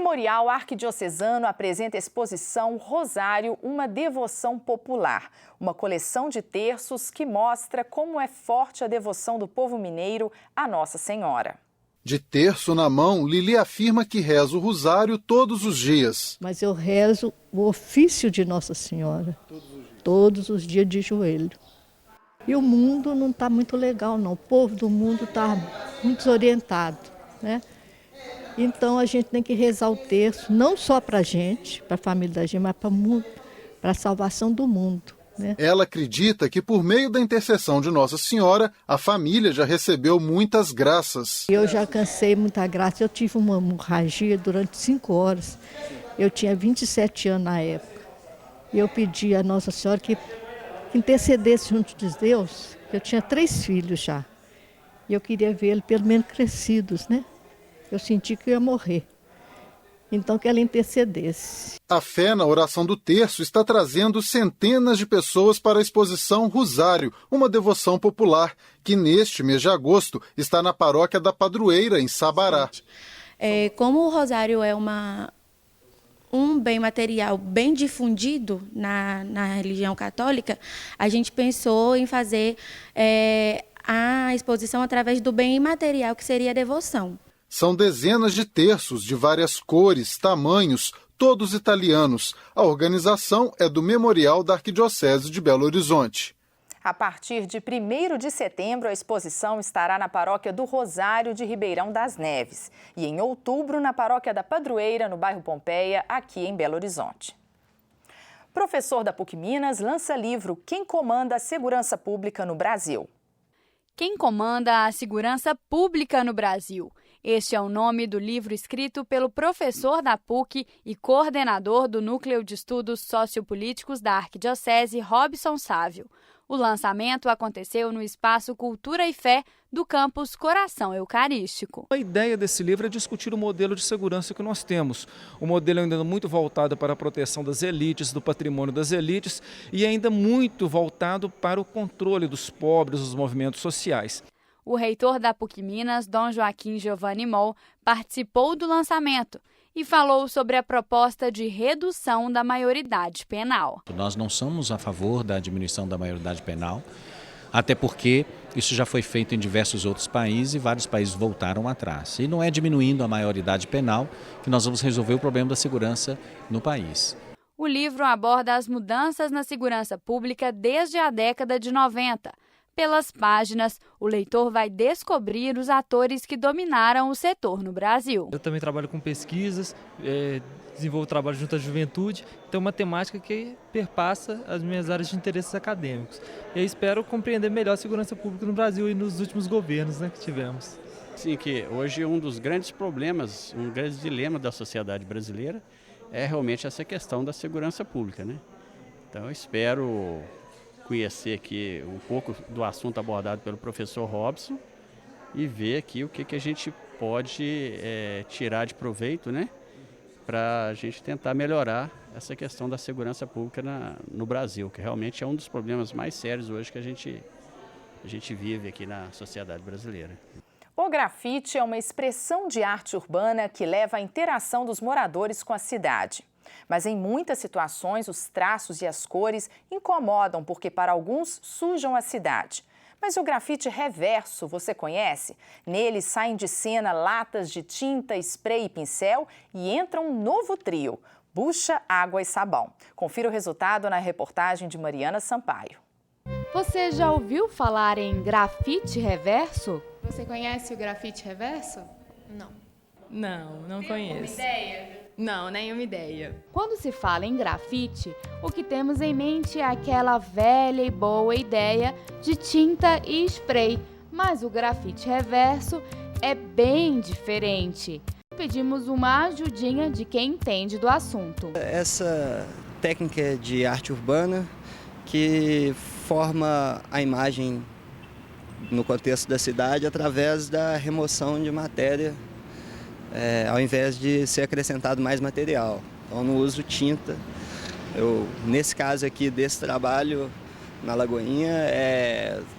Memorial Arquidiocesano apresenta a exposição Rosário, uma devoção popular. Uma coleção de terços que mostra como é forte a devoção do povo mineiro à Nossa Senhora. De terço na mão, Lili afirma que reza o rosário todos os dias. Mas eu rezo o ofício de Nossa Senhora, todos os dias de joelho. E o mundo não está muito legal, não. O povo do mundo está muito desorientado, né? Então a gente tem que rezar o terço, não só para a gente, para a família da gente, mas para o mundo, para a salvação do mundo, né? Ela acredita que por meio da intercessão de Nossa Senhora, a família já recebeu muitas graças. Eu já alcancei muita graça, eu tive uma hemorragia durante 5 horas, eu tinha 27 anos na época. E eu pedi a Nossa Senhora que intercedesse junto de Deus, eu tinha 3 filhos já, e eu queria vê-los pelo menos crescidos, né? Eu senti que eu ia morrer. Então que ela intercedesse. A fé na oração do terço está trazendo centenas de pessoas para a exposição Rosário, uma devoção popular, que neste mês de agosto está na paróquia da Padroeira, em Sabará. Como o Rosário é um bem material bem difundido na religião católica, a gente pensou em fazer a exposição através do bem imaterial, que seria a devoção. São dezenas de terços de várias cores, tamanhos, todos italianos. A organização é do Memorial da Arquidiocese de Belo Horizonte. A partir de 1º de setembro, a exposição estará na Paróquia do Rosário de Ribeirão das Neves e em outubro na Paróquia da Padroeira, no bairro Pompeia, aqui em Belo Horizonte. Professor da PUC Minas lança livro Quem comanda a segurança pública no Brasil. Quem comanda a segurança pública no Brasil? Este é o nome do livro escrito pelo professor da PUC e coordenador do Núcleo de Estudos Sociopolíticos da Arquidiocese, Robson Sávio. O lançamento aconteceu no Espaço Cultura e Fé do campus Coração Eucarístico. A ideia desse livro é discutir o modelo de segurança que nós temos. O modelo ainda muito voltado para a proteção das elites, do patrimônio das elites e ainda muito voltado para o controle dos pobres, dos movimentos sociais. O reitor da PUC Minas, Dom Joaquim Giovanni Moll, participou do lançamento e falou sobre a proposta de redução da maioridade penal. Nós não somos a favor da diminuição da maioridade penal, até porque isso já foi feito em diversos outros países e vários países voltaram atrás. E não é diminuindo a maioridade penal que nós vamos resolver o problema da segurança no país. O livro aborda as mudanças na segurança pública desde a década de 90. Pelas páginas, o leitor vai descobrir os atores que dominaram o setor no Brasil. Eu também trabalho com pesquisas, desenvolvo trabalho junto à juventude, então é uma temática que perpassa as minhas áreas de interesses acadêmicos. E eu espero compreender melhor a segurança pública no Brasil e nos últimos governos, que tivemos. Sim, que hoje um dos grandes problemas, um grande dilema da sociedade brasileira é realmente essa questão da segurança pública, né? Então eu espero conhecer aqui um pouco do assunto abordado pelo professor Robson e ver aqui o que a gente pode tirar de proveito, né, para a gente tentar melhorar essa questão da segurança pública no Brasil, que realmente é um dos problemas mais sérios hoje que a gente vive aqui na sociedade brasileira. O grafite é uma expressão de arte urbana que leva à interação dos moradores com a cidade. Mas em muitas situações, os traços e as cores incomodam porque para alguns sujam a cidade. Mas o grafite reverso, você conhece? Nele saem de cena latas de tinta, spray e pincel e entra um novo trio, bucha, água e sabão. Confira o resultado na reportagem de Mariana Sampaio. Você já ouviu falar em grafite reverso? Você conhece o grafite reverso? Não conheço. Tem alguma ideia? Não, nenhuma ideia. Quando se fala em grafite, o que temos em mente é aquela velha e boa ideia de tinta e spray. Mas o grafite reverso é bem diferente. Pedimos uma ajudinha de quem entende do assunto. Essa técnica de arte urbana que forma a imagem no contexto da cidade através da remoção de matéria, ao invés de ser acrescentado mais material. Então, não uso tinta. Nesse caso aqui desse trabalho, na Lagoinha,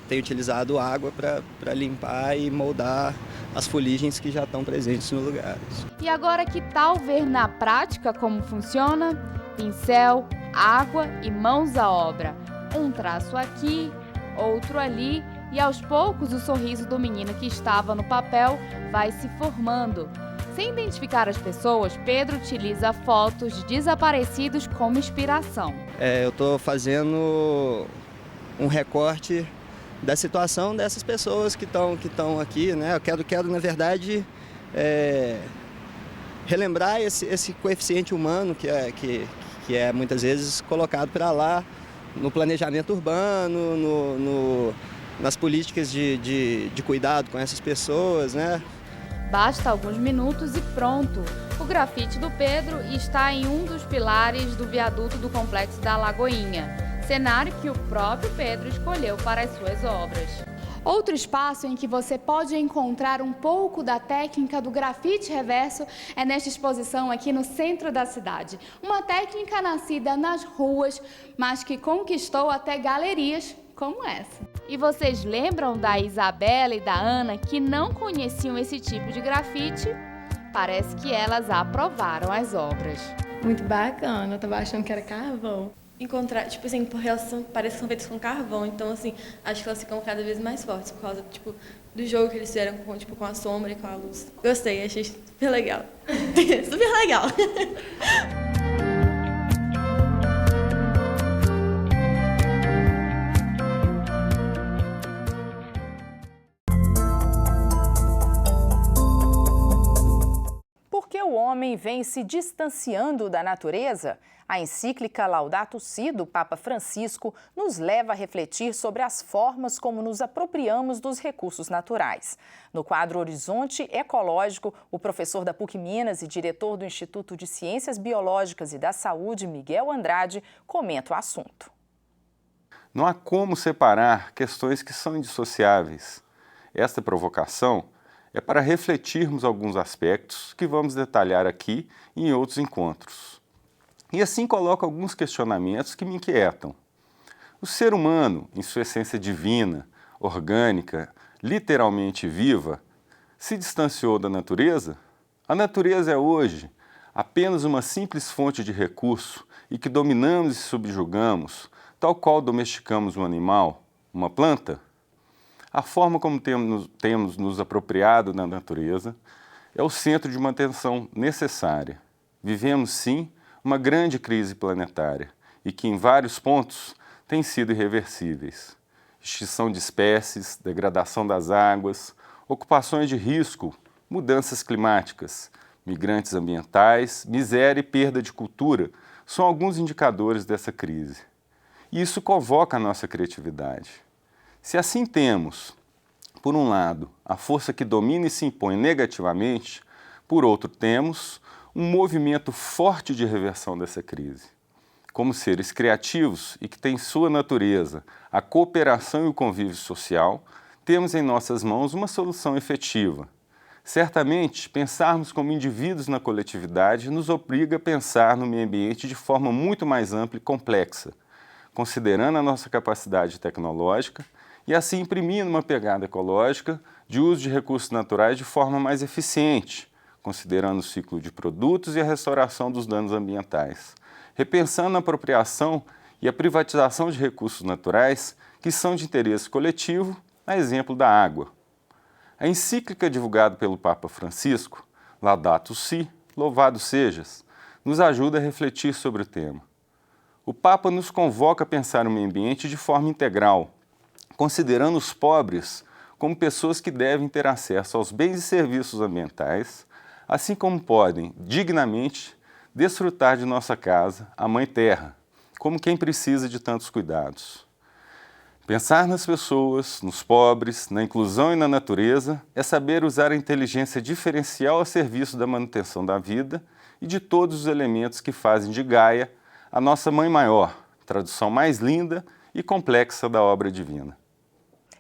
tem utilizado água para limpar e moldar as fuligens que já estão presentes no lugar. E agora, que tal ver na prática como funciona? Pincel, água e mãos à obra. Um traço aqui, outro ali, e aos poucos o sorriso do menino que estava no papel vai se formando. Sem identificar as pessoas, Pedro utiliza fotos de desaparecidos como inspiração. Eu estou fazendo um recorte da situação dessas pessoas que estão aqui, né? Eu quero na verdade, relembrar esse coeficiente humano que é muitas vezes colocado para lá no planejamento urbano, nas políticas de cuidado com essas pessoas, né? Basta alguns minutos e pronto! O grafite do Pedro está em um dos pilares do viaduto do Complexo da Lagoinha, cenário que o próprio Pedro escolheu para as suas obras. Outro espaço em que você pode encontrar um pouco da técnica do grafite reverso é nesta exposição aqui no centro da cidade. Uma técnica nascida nas ruas, mas que conquistou até galerias como essa. E vocês lembram da Isabela e da Ana que não conheciam esse tipo de grafite? Parece que elas aprovaram as obras. Muito bacana, eu tava achando que era carvão. Encontrar, tipo assim, porque elas parece que são feitas com carvão, então assim, acho que elas ficam cada vez mais fortes por causa, tipo, do jogo que eles fizeram com a sombra e com a luz. Gostei, achei super legal. Super legal. Por que o homem vem se distanciando da natureza? A encíclica Laudato Si do Papa Francisco nos leva a refletir sobre as formas como nos apropriamos dos recursos naturais. No quadro Horizonte Ecológico, o professor da PUC Minas e diretor do Instituto de Ciências Biológicas e da Saúde, Miguel Andrade, comenta o assunto. Não há como separar questões que são indissociáveis. Esta provocação é para refletirmos alguns aspectos que vamos detalhar aqui e em outros encontros. E assim coloco alguns questionamentos que me inquietam. O ser humano, em sua essência divina, orgânica, literalmente viva, se distanciou da natureza? A natureza é hoje apenas uma simples fonte de recurso e que dominamos e subjugamos, tal qual domesticamos um animal, uma planta? A forma como temos nos apropriado da natureza é o centro de uma atenção necessária. Vivemos, sim, uma grande crise planetária e que, em vários pontos, têm sido irreversíveis. Extinção de espécies, degradação das águas, ocupações de risco, mudanças climáticas, migrantes ambientais, miséria e perda de cultura são alguns indicadores dessa crise. E isso convoca a nossa criatividade. Se assim temos, por um lado, a força que domina e se impõe negativamente, por outro, temos um movimento forte de reversão dessa crise. Como seres criativos e que têm em sua natureza a cooperação e o convívio social, temos em nossas mãos uma solução efetiva. Certamente, pensarmos como indivíduos na coletividade nos obriga a pensar no meio ambiente de forma muito mais ampla e complexa, considerando a nossa capacidade tecnológica e assim imprimindo uma pegada ecológica de uso de recursos naturais de forma mais eficiente, considerando o ciclo de produtos e a restauração dos danos ambientais, repensando a apropriação e a privatização de recursos naturais que são de interesse coletivo, a exemplo da água. A encíclica divulgada pelo Papa Francisco, Laudato Si, Louvado Sejas, nos ajuda a refletir sobre o tema. O Papa nos convoca a pensar o meio ambiente de forma integral, considerando os pobres como pessoas que devem ter acesso aos bens e serviços ambientais, assim como podem, dignamente, desfrutar de nossa casa, a Mãe Terra, como quem precisa de tantos cuidados. Pensar nas pessoas, nos pobres, na inclusão e na natureza é saber usar a inteligência diferencial a serviço da manutenção da vida e de todos os elementos que fazem de Gaia a nossa Mãe Maior, tradução mais linda e complexa da obra divina.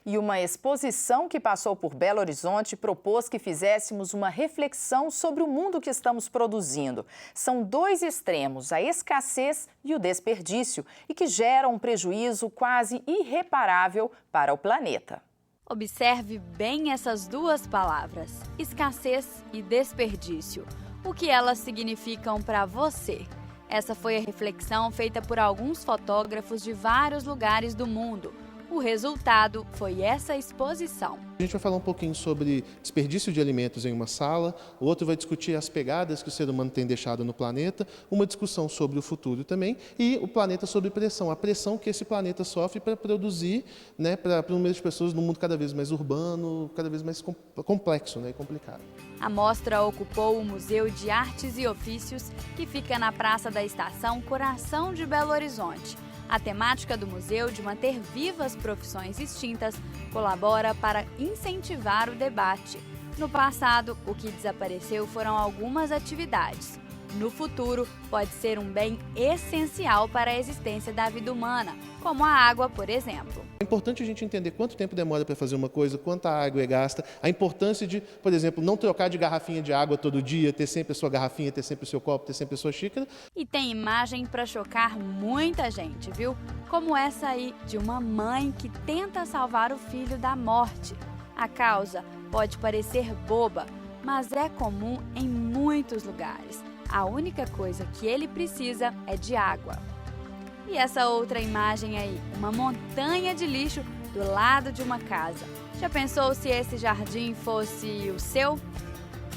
E uma exposição que passou por Belo Horizonte propôs que fizéssemos uma reflexão sobre o mundo que estamos produzindo. São dois extremos, a escassez e o desperdício, e que geram um prejuízo quase irreparável para o planeta. Observe bem essas duas palavras, escassez e desperdício. O que elas significam para você? Essa foi a reflexão feita por alguns fotógrafos de vários lugares do mundo. O resultado foi essa exposição. A gente vai falar um pouquinho sobre desperdício de alimentos em uma sala, o outro vai discutir as pegadas que o ser humano tem deixado no planeta, uma discussão sobre o futuro também e o planeta sob pressão, a pressão que esse planeta sofre para produzir, né, para o número de pessoas num mundo cada vez mais urbano, cada vez mais complexo, né, e complicado. A mostra ocupou o Museu de Artes e Ofícios, que fica na Praça da Estação, coração de Belo Horizonte. A temática do museu de manter vivas profissões extintas colabora para incentivar o debate. No passado, o que desapareceu foram algumas atividades. No futuro, pode ser um bem essencial para a existência da vida humana, como a água, por exemplo. É importante a gente entender quanto tempo demora para fazer uma coisa, quanta água é gasta, a importância de, por exemplo, não trocar de garrafinha de água todo dia, ter sempre a sua garrafinha, ter sempre o seu copo, ter sempre a sua xícara. E tem imagem para chocar muita gente, viu? Como essa aí de uma mãe que tenta salvar o filho da morte. A causa pode parecer boba, mas é comum em muitos lugares. A única coisa que ele precisa é de água. E essa outra imagem aí, uma montanha de lixo do lado de uma casa. Já pensou se esse jardim fosse o seu?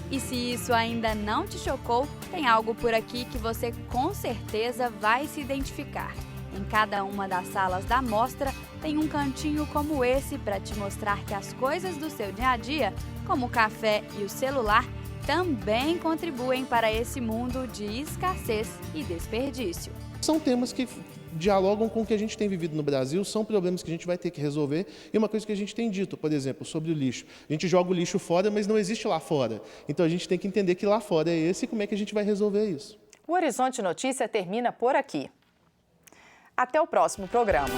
E se isso ainda não te chocou, tem algo por aqui que você com certeza vai se identificar. Em cada uma das salas da mostra tem um cantinho como esse para te mostrar que as coisas do seu dia a dia, como o café e o celular, também contribuem para esse mundo de escassez e desperdício. São temas que dialogam com o que a gente tem vivido no Brasil, são problemas que a gente vai ter que resolver. E uma coisa que a gente tem dito, por exemplo, sobre o lixo. A gente joga o lixo fora, mas não existe lá fora. Então a gente tem que entender que lá fora é esse e como é que a gente vai resolver isso. O Horizonte Notícia termina por aqui. Até o próximo programa.